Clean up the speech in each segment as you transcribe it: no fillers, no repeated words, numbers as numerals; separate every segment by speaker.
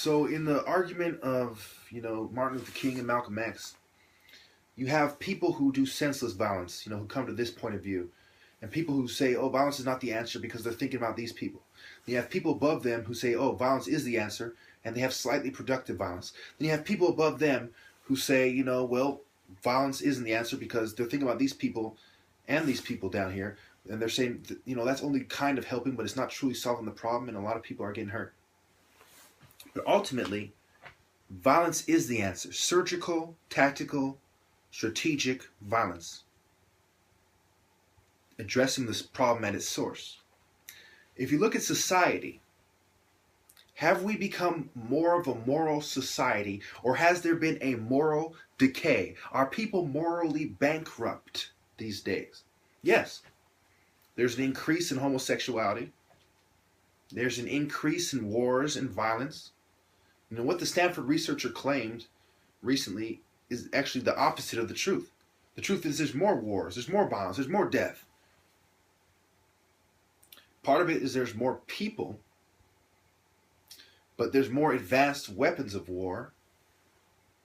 Speaker 1: So in the argument of, Martin Luther King and Malcolm X, you have people who do senseless violence, who come to this point of view, and people who say, oh, violence is not the answer because they're thinking about these people. Then you have people above them who say, oh, violence is the answer, and they have slightly productive violence. Then you have people above them who say, well, violence isn't the answer because they're thinking about these people and these people down here, and they're saying, that's only kind of helping, but it's not truly solving the problem, and a lot of people are getting hurt. But ultimately, violence is the answer. Surgical, tactical, strategic violence. Addressing this problem at its source. If you look at society, have we become more of a moral society, or has there been a moral decay? Are people morally bankrupt these days? Yes. There's an increase in homosexuality. There's an increase in wars and violence. What the Stanford researcher claimed recently is actually the opposite of the truth. The truth is there's more wars, there's more violence, there's more death. Part of it is there's more people, but there's more advanced weapons of war.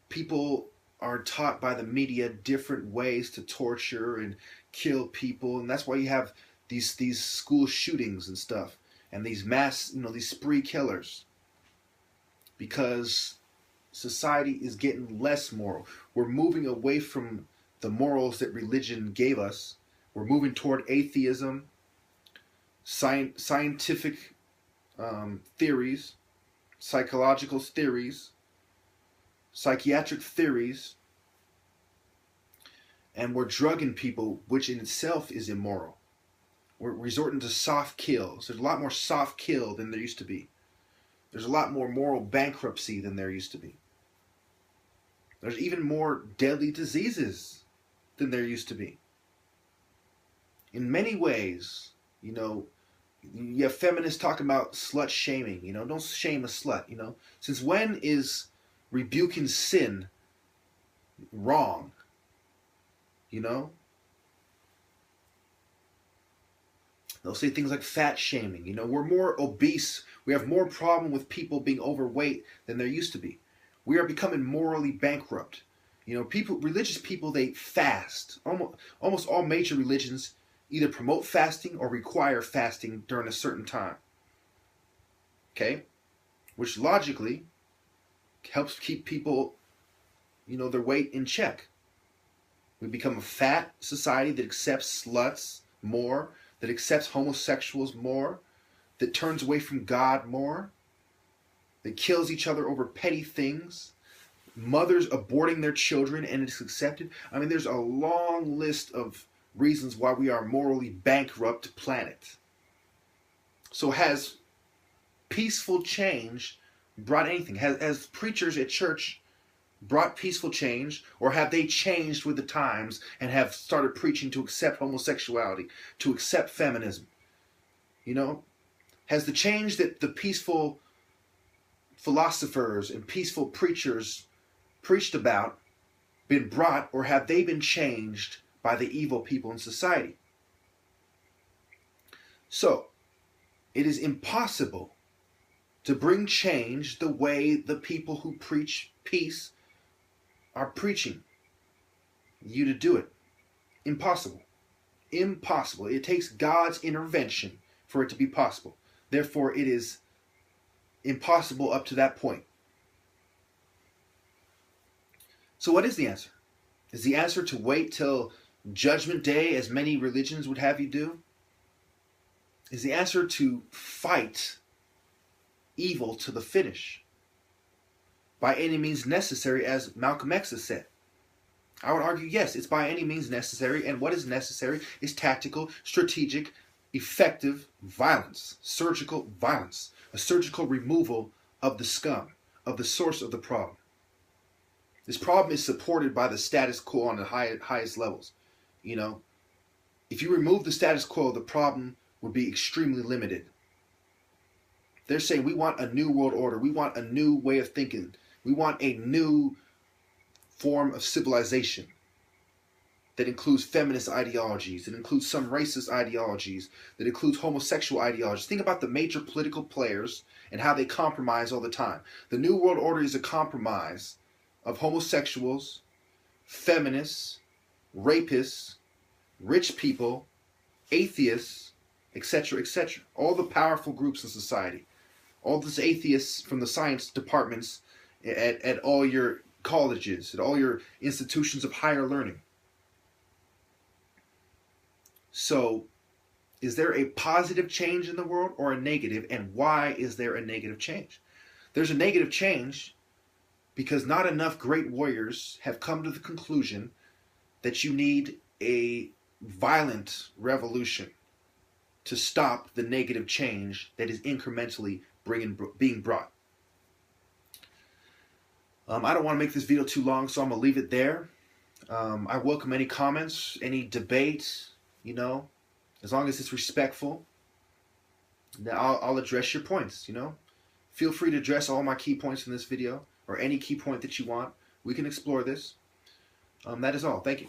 Speaker 1: People are taught by the media different ways to torture and kill people, and that's why you have these school shootings and stuff, and these mass, these spree killers. Because society is getting less moral. We're moving away from the morals that religion gave us. We're moving toward atheism, scientific theories, psychological theories, psychiatric theories, and we're drugging people, which in itself is immoral. We're resorting to soft kills. There's a lot more soft kill than there used to be. There's a lot more moral bankruptcy than there used to be. There's even more deadly diseases than there used to be. In many ways, you have feminists talking about slut shaming. Don't shame a slut. Since when is rebuking sin wrong? They'll say things like fat shaming. We're more obese. We have more problem with people being overweight than there used to be. We are becoming morally bankrupt. Religious people, they fast. Almost all major religions either promote fasting or require fasting during a certain time. Okay? Which logically helps keep people, their weight in check. We become a fat society that accepts sluts more, that accepts homosexuals more, that turns away from God more, that kills each other over petty things, mothers aborting their children and it's accepted. There's a long list of reasons why we are a morally bankrupt planet. So has peaceful change brought anything? Has preachers at church brought peaceful change, or have they changed with the times and have started preaching to accept homosexuality, to accept feminism? Has the change that the peaceful philosophers and peaceful preachers preached about been brought, or have they been changed by the evil people in society? So, it is impossible to bring change the way the people who preach peace are preaching you to do it. Impossible. Impossible. It takes God's intervention for it to be possible. Therefore, it is impossible up to that point. So what is the answer? Is the answer to wait till Judgment Day, as many religions would have you do? Is the answer to fight evil to the finish? By any means necessary, as Malcolm X has said. I would argue, yes, it's by any means necessary, and what is necessary is tactical, strategic, effective violence, surgical violence, a surgical removal of the scum, of the source of the problem. This problem is supported by the status quo on the highest levels. If you remove the status quo, the problem would be extremely limited. They're saying we want a new world order. We want a new way of thinking. We want a new form of civilization. that includes feminist ideologies, that includes some racist ideologies, that includes homosexual ideologies. Think about the major political players and how they compromise all the time. The New World Order is a compromise of homosexuals, feminists, rapists, rich people, atheists, etc., etc. All the powerful groups in society. All these atheists from the science departments at all your colleges, at all your institutions of higher learning. So, is there a positive change in the world or a negative, and why is there a negative change? There's a negative change because not enough great warriors have come to the conclusion that you need a violent revolution to stop the negative change that is incrementally being brought. I don't want to make this video too long, so I'm going to leave it there. I welcome any comments, any debate, as long as it's respectful. I'll address your points, Feel free to address all my key points in this video, or any key point that you want. We can explore this. That is all. Thank you.